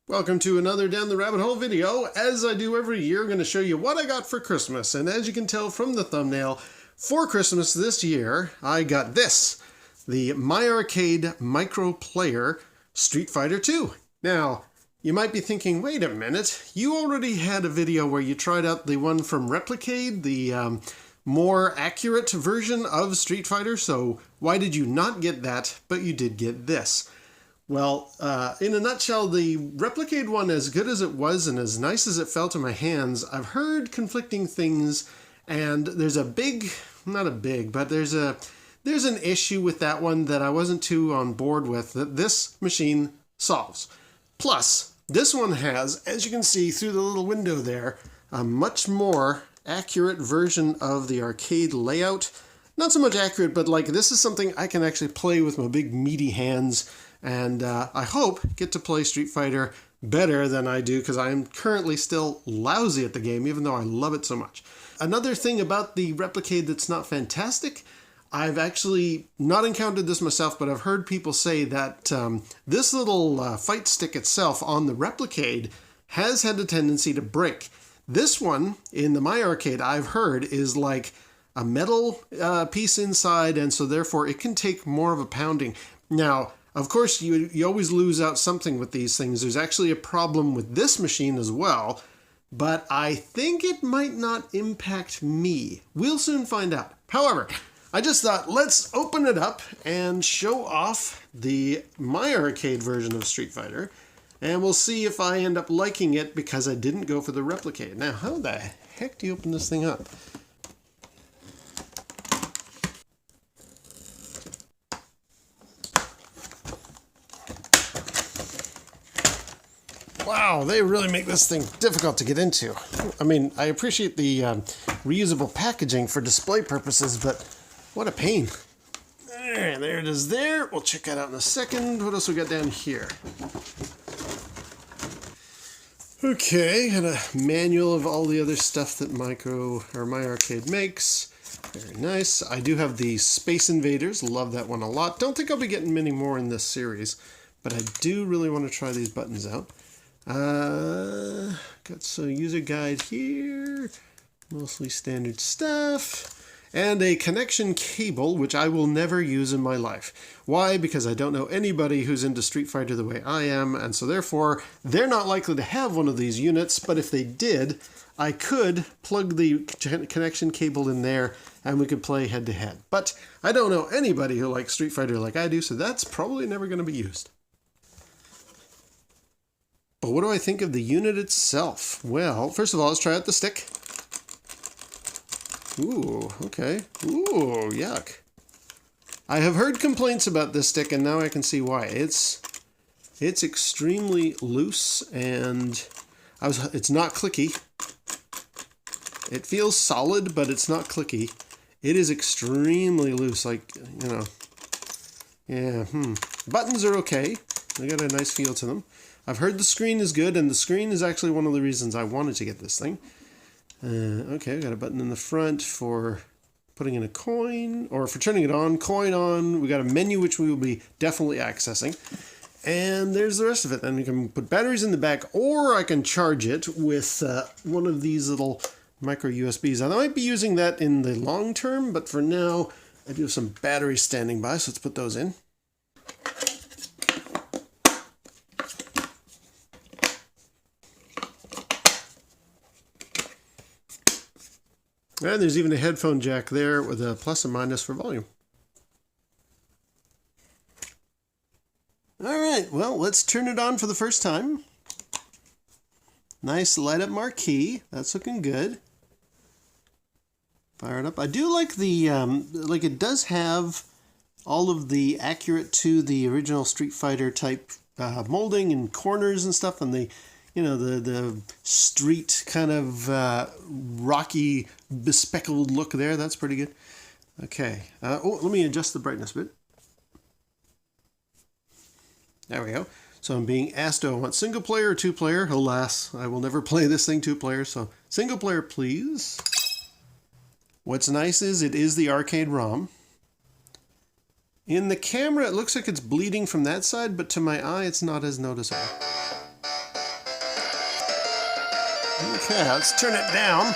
Welcome to another Down the Rabbit Hole video. As I do every year, I'm going to show you what I got for Christmas. And as you can tell from the thumbnail, for Christmas this year, I got this. The MyArcade Micro Player Street Fighter 2. Now, you might be thinking, wait a minute, you already had a video where you tried out the one from Replicade, the more accurate version of Street Fighter, so why did you not get that, but you did get this? Well, in a nutshell, the Replicade one, as good as it was and as nice as it felt in my hands, I've heard conflicting things, and there's a big, not a big, but there's an issue with that one that I wasn't too on board with, that this machine solves. Plus, this one has, as you can see through the little window there, a much more accurate version of the arcade layout. Not so much accurate, but like this is something I can actually play with my big meaty hands, and I hope get to play Street Fighter better than I do, because I am currently still lousy at the game, even though I love it so much. Another thing about the Replicade that's not fantastic, I've actually not encountered this myself, but I've heard people say that this little fight stick itself on the Replicade has had a tendency to break. This one, in the MyArcade, I've heard, is like a metal piece inside, and so therefore it can take more of a pounding. Now, of course, you always lose out something with these things. There's actually a problem with this machine as well, but I think it might not impact me. We'll soon find out. However, I just thought, let's open it up and show off the MyArcade version of Street Fighter, and we'll see if I end up liking it because I didn't go for the Replicade. Now, how the heck do you open this thing up? Wow, they really make this thing difficult to get into. I mean, I appreciate the reusable packaging for display purposes, but what a pain. There it is there. We'll check that out in a second. What else we got down here? Okay, got a manual of all the other stuff that MyArcade makes. Very nice. I do have the Space Invaders. Love that one a lot. Don't think I'll be getting many more in this series, but I do really want to try these buttons out. Got some user guide here, mostly standard stuff, and a connection cable, which I will never use in my life. Why? Because I don't know anybody who's into Street Fighter the way I am, and so therefore they're not likely to have one of these units, but if they did, I could plug the connection cable in there and we could play head to head. But I don't know anybody who likes Street Fighter like I do, so that's probably never going to be used. But what do I think of the unit itself? Well, first of all, let's try out the stick. Ooh, okay. Ooh, yuck. I have heard complaints about this stick, and now I can see why. It's extremely loose, and it's not clicky. It feels solid, but it's not clicky. It is extremely loose, like, you know. Yeah, Buttons are okay. They got a nice feel to them. I've heard the screen is good, and the screen is actually one of the reasons I wanted to get this thing. Okay, we got a button in the front for putting in a coin, or for turning it on, coin on. We got a menu which we will be definitely accessing. And there's the rest of it. Then we can put batteries in the back, or I can charge it with one of these little micro USBs. I might be using that in the long term, but for now, I do have some batteries standing by, so let's put those in. And there's even a headphone jack there with a plus and minus for volume. All right, well, let's turn it on for the first time. Nice light up marquee. That's looking good. Fire it up. I do like the, it does have all of the accurate to the original Street Fighter type molding and corners and stuff, and the street kind of rocky, bespeckled look there. That's pretty good. Okay. Let me adjust the brightness a bit. There we go. So I'm being asked, do I want single player or two player? Alas, I will never play this thing two player, so single player, please. What's nice is it is the arcade ROM. In the camera, it looks like it's bleeding from that side, but to my eye, it's not as noticeable. Okay, let's turn it down.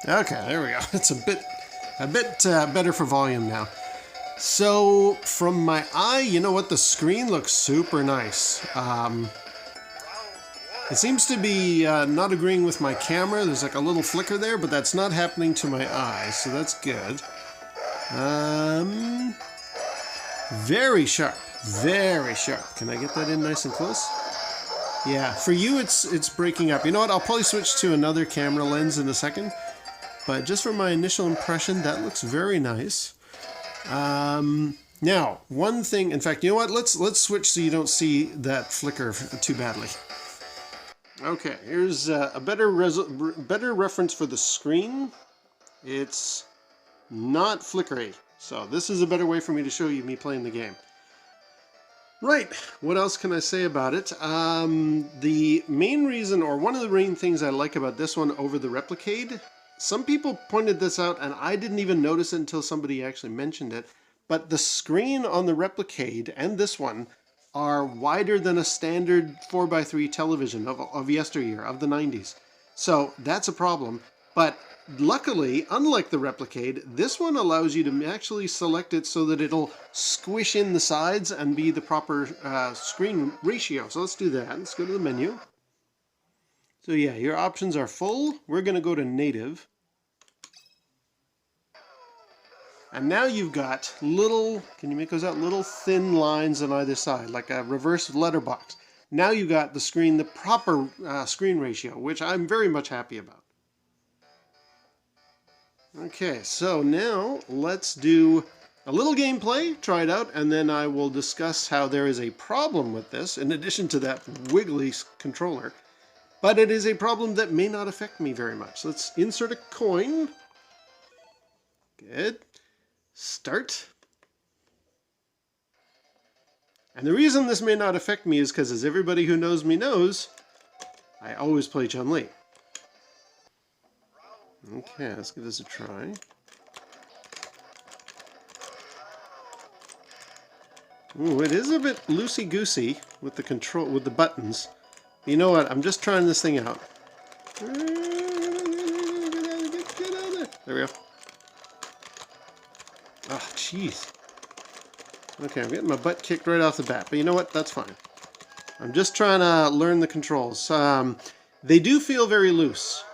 Okay, there we go. It's a bit better for volume now. So from my eye, you know what? The screen looks super nice. It seems to be not agreeing with my camera. There's like a little flicker there, but that's not happening to my eyes, so that's good. Very sharp. Very sharp. Can I get that in nice and close? Yeah, for you it's breaking up. You know what? I'll probably switch to another camera lens in a second. But just from my initial impression, that looks very nice. Now, one thing, in fact, you know what? Let's switch so you don't see that flicker too badly. Okay, here's a better reference for the screen. It's not flickery. So this is a better way for me to show you me playing the game. Right, what else can I say about it? The main reason, or one of the main things I like about this one over the Replicade, some people pointed this out and I didn't even notice it until somebody actually mentioned it, but the screen on the Replicade and this one are wider than a standard 4x3 television of yesteryear, of the 90s. So that's a problem, but luckily, unlike the Replicade, this one allows you to actually select it so that it'll squish in the sides and be the proper screen ratio. So let's do that. Let's go to the menu. So yeah, your options are full. We're going to go to native. And now you've got little, can you make those out? Little thin lines on either side, like a reverse letterbox. Now you've got the screen, the proper screen ratio, which I'm very much happy about. Okay, so now let's do a little gameplay, try it out, and then I will discuss how there is a problem with this, in addition to that wiggly controller. But it is a problem that may not affect me very much. Let's insert a coin. Good. Start. And the reason this may not affect me is because, as everybody who knows me knows, I always play Chun-li. Okay, let's give this a try. Ooh, it is a bit loosey-goosey with the control, with the buttons. You know what? I'm just trying this thing out. Get out of there. There we go. Oh, jeez. Okay, I'm getting my butt kicked right off the bat, but you know what? That's fine. I'm just trying to learn the controls. They do feel very loose.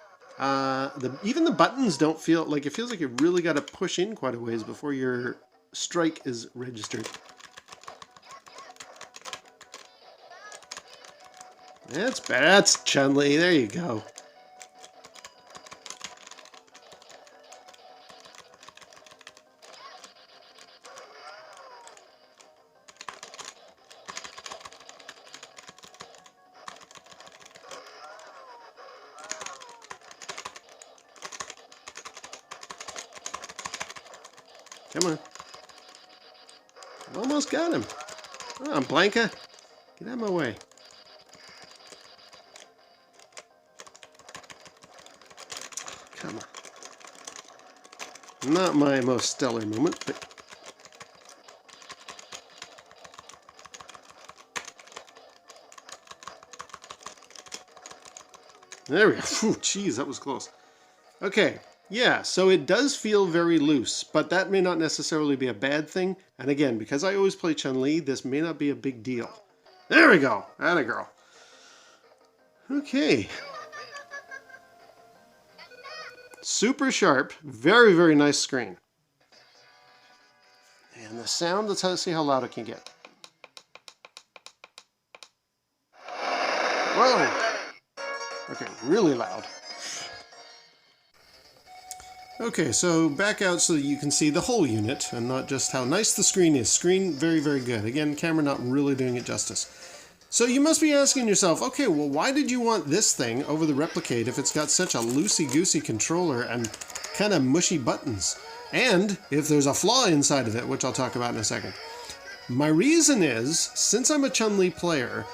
Even the buttons don't feel like, it feels like you really got to push in quite a ways before your strike is registered. That's better. That's Chun-li. There you go. Come on. Almost got him. Come on, Blanca. Get out of my way. Come on. Not my most stellar moment, but... There we go. Phew, jeez, that was close. Okay. Yeah, so it does feel very loose, but that may not necessarily be a bad thing. And again, because I always play Chun-li, this may not be a big deal. There we go. Atta girl. Okay. Super sharp. Very, very nice screen. And the sound, let's see how loud it can get. Whoa! Okay, really loud. Okay, so back out so that you can see the whole unit and not just how nice the screen is. Screen, very, very good. Again, camera not really doing it justice. So you must be asking yourself, okay, well, why did you want this thing over the Replicade if it's got such a loosey-goosey controller and kind of mushy buttons? And if there's a flaw inside of it, which I'll talk about in a second. My reason is, since I'm a Chun-li player,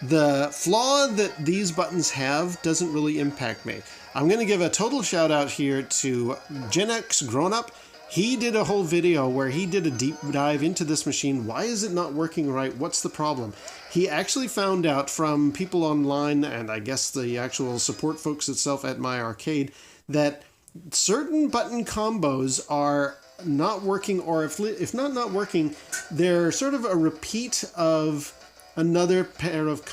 the flaw that these buttons have doesn't really impact me. I'm going to give a total shout out here to GenX GrownUp. He did a whole video where he did a deep dive into this machine. Why is it not working right? What's the problem? He actually found out from people online, and I guess the actual support folks itself at My Arcade, that certain button combos are not working, or if not working, they're sort of a repeat of another pair of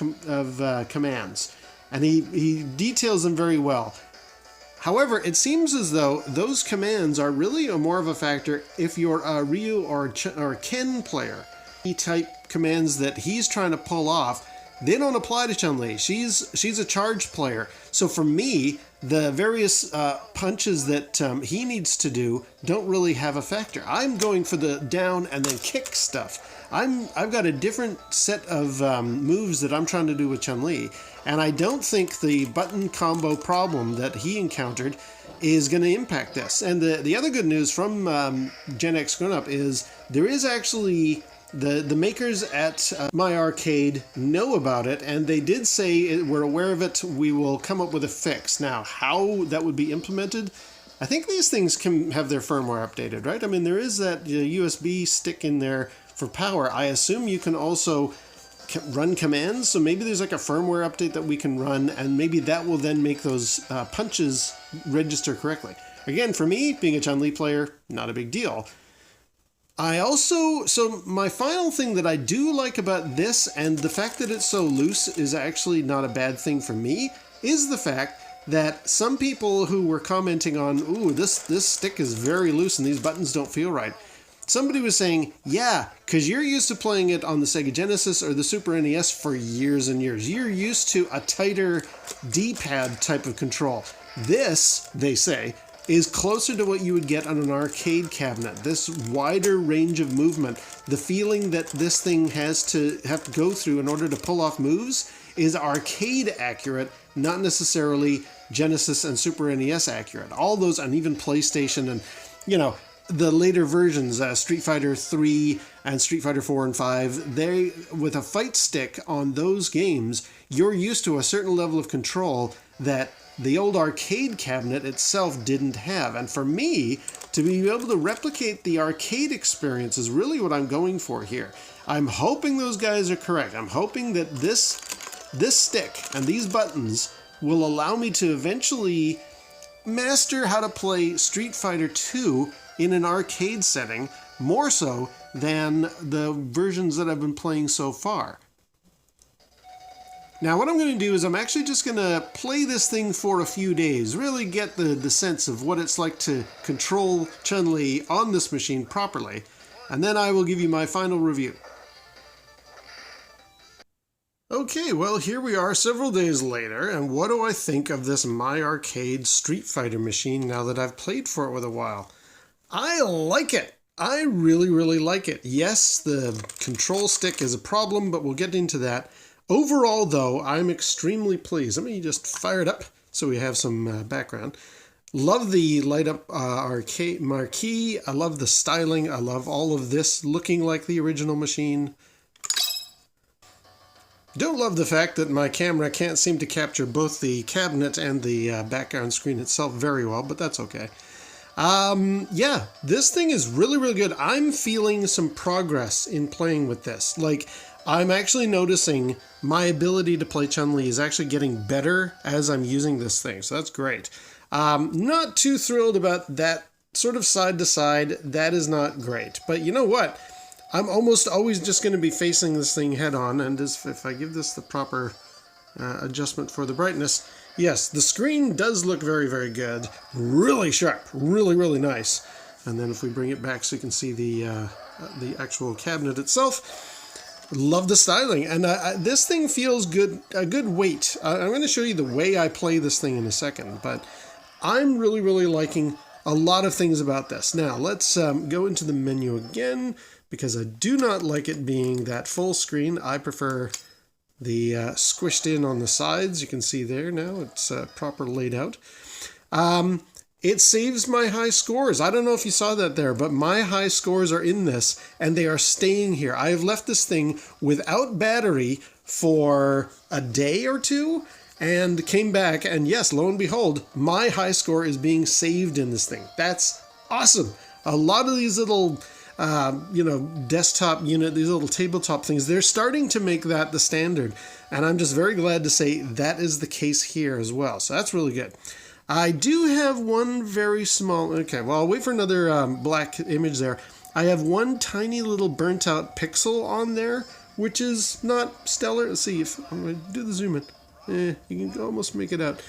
commands. And he details them very well. However, it seems as though those commands are really more of a factor if you're a Ryu or Ken player. Type commands that he's trying to pull off, they don't apply to Chun-Li. She's a charged player. So for me, the various punches that he needs to do don't really have a factor. I'm going for the down and then kick stuff. I've got a different set of moves that I'm trying to do with Chun-Li, and I don't think the button combo problem that he encountered is going to impact this. And the other good news from GenX GrownUp is there is actually the makers at My Arcade know about it, and they did say we're aware of it. We will come up with a fix. Now, how that would be implemented, I think these things can have their firmware updated, right? I mean, there is that USB stick in there for power. I assume you can also run commands, so maybe there's like a firmware update that we can run, and maybe that will then make those punches register correctly. Again, for me, being a Chun-Li player, not a big deal. So my final thing that I do like about this, and the fact that it's so loose is actually not a bad thing for me, is the fact that some people who were commenting on, ooh, this stick is very loose and these buttons don't feel right. Somebody was saying, yeah, because you're used to playing it on the Sega Genesis or the Super NES for years and years. You're used to a tighter D-pad type of control. This, they say, is closer to what you would get on an arcade cabinet. This wider range of movement, the feeling that this thing have to go through in order to pull off moves is arcade accurate, not necessarily Genesis and Super NES accurate. All those, and even PlayStation and, you know, the later versions, Street Fighter 3 and Street Fighter 4 and 5, they, with a fight stick on those games, you're used to a certain level of control that the old arcade cabinet itself didn't have. And for me, to be able to replicate the arcade experience is really what I'm going for here. I'm hoping those guys are correct. I'm hoping that this stick and these buttons will allow me to eventually master how to play Street Fighter 2 in an arcade setting, more so than the versions that I've been playing so far. Now what I'm going to do is I'm actually just going to play this thing for a few days, really get the sense of what it's like to control Chun-Li on this machine properly, and then I will give you my final review. Okay, well here we are several days later, and what do I think of this My Arcade Street Fighter machine now that I've played for it with a while? I like it! I really, really like it. Yes, the control stick is a problem, but we'll get into that. Overall, though, I'm extremely pleased. Let me just fire it up so we have some background. Love the light-up arcade marquee. I love the styling. I love all of this looking like the original machine. Don't love the fact that my camera can't seem to capture both the cabinet and the background screen itself very well, but that's okay. Yeah, this thing is really, really good. I'm feeling some progress in playing with this. Like, I'm actually noticing my ability to play Chun-Li is actually getting better as I'm using this thing, so that's great. Not too thrilled about that sort of side to side. That is not great. But you know what? I'm almost always just going to be facing this thing head on, and if I give this the proper adjustment for the brightness, yes, the screen does look very, very good. Really sharp. Really, really nice. And then if we bring it back so you can see the actual cabinet itself, love the styling. And this thing feels good, a good weight. I'm going to show you the way I play this thing in a second, but I'm really, really liking a lot of things about this. Now, let's go into the menu again, because I do not like it being that full screen. I prefer the squished in on the sides. You can see there now, it's proper laid out. It saves my high scores. I don't know if you saw that there, but my high scores are in this, and they are staying here. I have left this thing without battery for a day or two, and came back, and yes, lo and behold, my high score is being saved in this thing. That's awesome. A lot of these little, desktop unit, these little tabletop things, they're starting to make that the standard. And I'm just very glad to say that is the case here as well. So that's really good. I do have one very small, okay, well, I'll wait for another black image there. I have one tiny little burnt out pixel on there, which is not stellar. Let's see if I'm going to do the zoom in. You can almost make it out.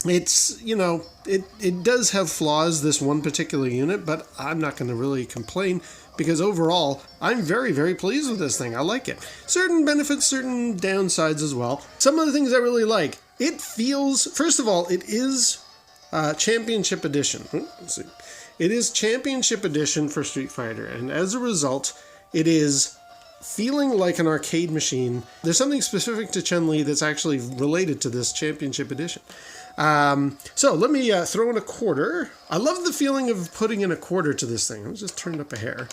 It's, it does have flaws, this one particular unit, but I'm not going to really complain because overall, I'm very, very pleased with this thing. I like it. Certain benefits, certain downsides as well. Some of the things I really like. It feels, first of all, it is Championship Edition. Let's see. It is Championship Edition for Street Fighter, and as a result, it is feeling like an arcade machine. There's something specific to Chun-Li that's actually related to this Championship Edition. So let me throw in a quarter. I love the feeling of putting in a quarter to this thing. Let's just turn it up a hair.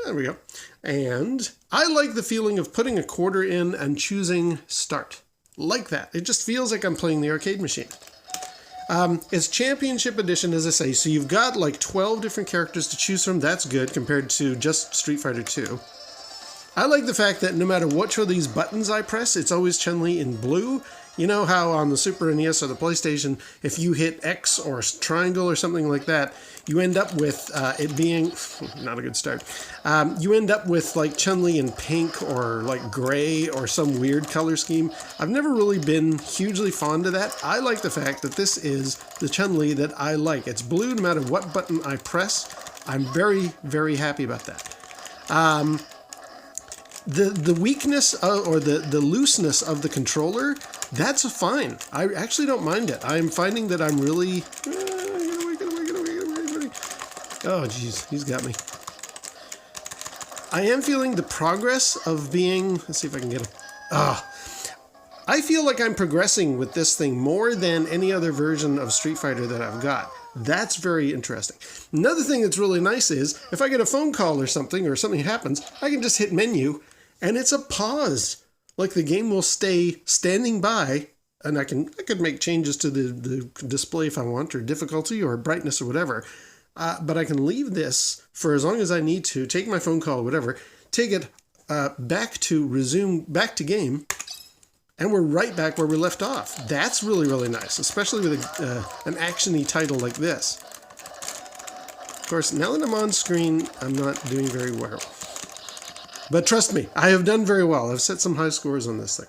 There we go. And I like the feeling of putting a quarter in and choosing start. Like that. It just feels like I'm playing the arcade machine. It's Championship Edition, as I say, so you've got like 12 different characters to choose from. That's good compared to just Street Fighter 2. I like the fact that no matter which of these buttons I press, it's always Chun-Li in blue. You know how on the Super NES or the PlayStation, if you hit X or triangle or something like that, you end up with it being, not a good start, you end up with like Chun-Li in pink or like gray or some weird color scheme. I've never really been hugely fond of that. I like the fact that this is the Chun-Li that I like. It's blue no matter what button I press. I'm very, very happy about that. The weakness or the looseness of the controller, that's fine. I actually don't mind it. I'm finding that I'm really... Oh, jeez, he's got me. I am feeling the progress of being... Let's see if I can get him. I feel like I'm progressing with this thing more than any other version of Street Fighter that I've got. That's very interesting. Another thing that's really nice is, if I get a phone call or something happens, I can just hit menu, and it's a pause. Like the game will stay standing by, and I could make changes to the display if I want, or difficulty, or brightness, or whatever. But I can leave this for as long as I need to, take my phone call, or whatever, take it back to game, and we're right back where we left off. That's really, really nice, especially with an action-y title like this. Of course, now that I'm on screen, I'm not doing very well. But trust me, I have done very well. I've set some high scores on this thing.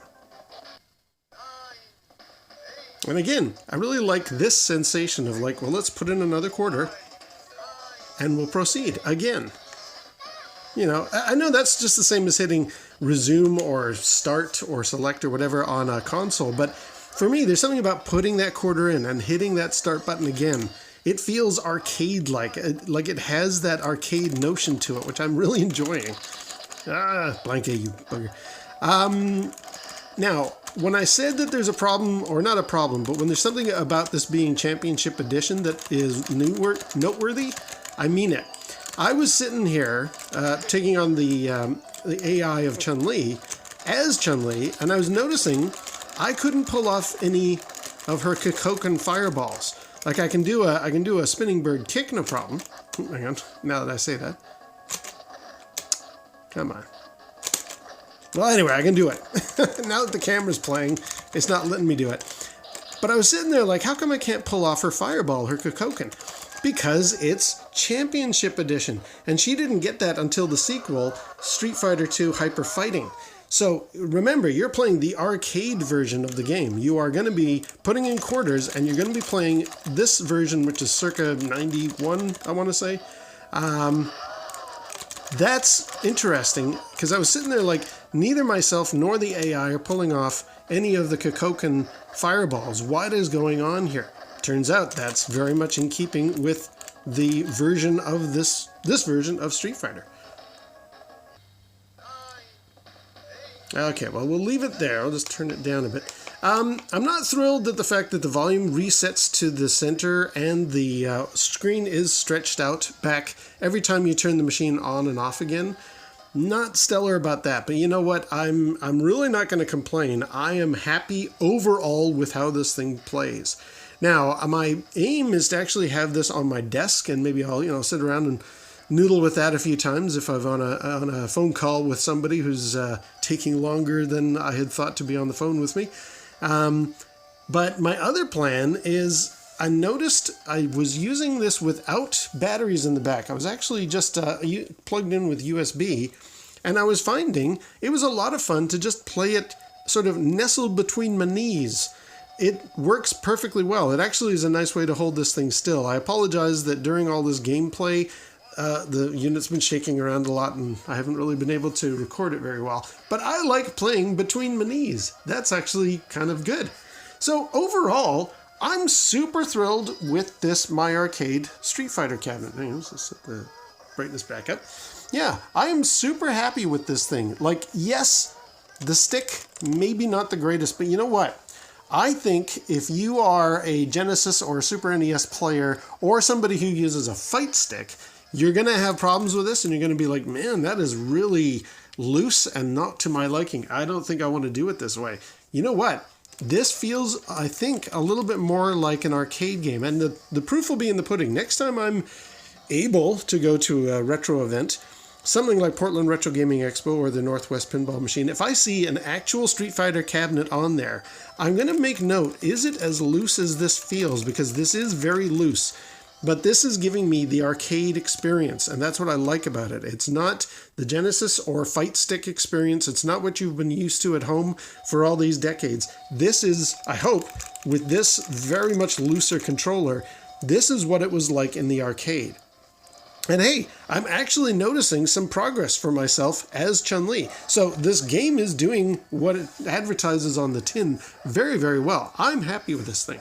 And again, I really like this sensation of like, well, let's put in another quarter and we'll proceed again. You know, I know that's just the same as hitting resume or start or select or whatever on a console, but for me, there's something about putting that quarter in and hitting that start button again. It feels arcade-like, like it has that arcade notion to it, which I'm really enjoying. Blanket, you bugger. Now, when I said that there's a problem, or not a problem, but when there's something about this being Championship Edition that is noteworthy, I mean it. I was sitting here taking on the AI of Chun-Li as Chun-Li, and I was noticing I couldn't pull off any of her Kokoken fireballs. Like I can do a spinning bird kick, no problem. Hang on, now that I say that. Come on. Well, anyway, I can do it. Now that the camera's playing, it's not letting me do it. But I was sitting there like, how come I can't pull off her fireball, her Kokoken? Because it's Championship Edition. And she didn't get that until the sequel, Street Fighter II Hyper Fighting. So remember, you're playing the arcade version of the game. You are going to be putting in quarters, and you're going to be playing this version, which is circa 91, I want to say. That's interesting, because I was sitting there like, neither myself nor the AI are pulling off any of the Kokoken fireballs. What is going on here? Turns out that's very much in keeping with the version of this version of Street Fighter. Okay, well, we'll leave it there. I'll just turn it down a bit. I'm not thrilled at the fact that the volume resets to the center and the screen is stretched out back every time you turn the machine on and off again. Not stellar about that, but you know what? I'm really not going to complain. I am happy overall with how this thing plays. Now, my aim is to actually have this on my desk, and maybe I'll sit around and noodle with that a few times if I'm on a phone call with somebody who's taking longer than I had thought to be on the phone with me. But my other plan is, I noticed I was using this without batteries in the back. I was actually just plugged in with USB, and I was finding it was a lot of fun to just play it sort of nestled between my knees. It works perfectly well. It actually is a nice way to hold this thing still. I apologize that during all this gameplay, the unit's been shaking around a lot and I haven't really been able to record it very well. But I like playing between my knees. That's actually kind of good. So overall, I'm super thrilled with this MyArcade Street Fighter cabinet. Let's just set the brightness back up. Yeah, I am super happy with this thing. Like, yes, the stick, maybe not the greatest, but you know what? I think if you are a Genesis or Super NES player or somebody who uses a fight stick, you're going to have problems with this and you're going to be like, man, that is really loose and not to my liking. I don't think I want to do it this way. You know what? This feels, I think, a little bit more like an arcade game. And the proof will be in the pudding. Next time I'm able to go to a retro event, something like Portland Retro Gaming Expo or the Northwest Pinball Machine, if I see an actual Street Fighter cabinet on there, I'm going to make note, is it as loose as this feels? Because this is very loose. But this is giving me the arcade experience, and that's what I like about it. It's not the Genesis or fight stick experience. It's not what you've been used to at home for all these decades. This is, I hope, with this very much looser controller, this is what it was like in the arcade. And hey, I'm actually noticing some progress for myself as Chun-Li. So this game is doing what it advertises on the tin very, very well. I'm happy with this thing.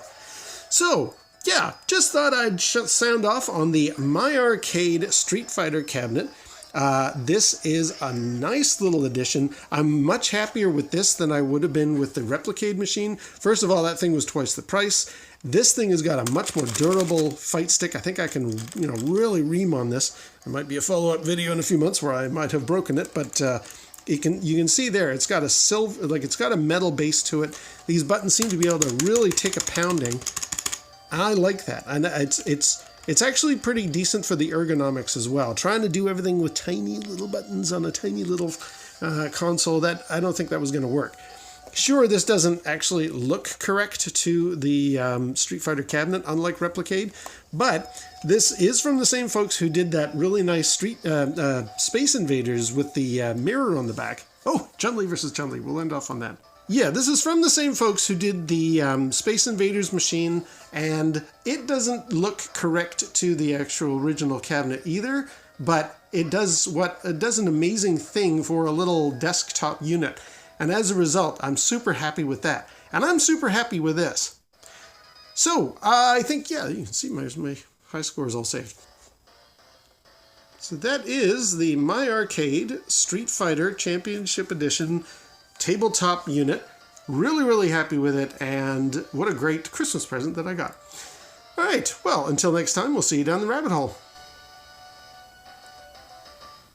So, yeah, just thought I'd sound off on the MyArcade Street Fighter cabinet. This is a nice little addition. I'm much happier with this than I would have been with the Replicade machine. First of all, that thing was twice the price. This thing has got a much more durable fight stick. I think I can, really ream on this. There might be a follow-up video in a few months where I might have broken it, but you can see there it's got a it's got a metal base to it. These buttons seem to be able to really take a pounding. I like that, and it's actually pretty decent for the ergonomics as well. Trying to do everything with tiny little buttons on a tiny little console, that I don't think that was going to work. Sure, this doesn't actually look correct to the Street Fighter cabinet, unlike Replicade, but this is from the same folks who did that really nice Space Invaders with the mirror on the back. Oh, Chun-Li versus Chun-Li. We'll end off on that. Yeah, this is from the same folks who did the Space Invaders machine, and it doesn't look correct to the actual original cabinet either, but it does an amazing thing for a little desktop unit. And as a result, I'm super happy with that. And I'm super happy with this. So, I think, yeah, you can see my high scores all saved. So that is the MyArcade Street Fighter Championship Edition tabletop unit. Really, really happy with it, and what a great Christmas present that I got. All right, well, until next time, we'll see you down the rabbit hole.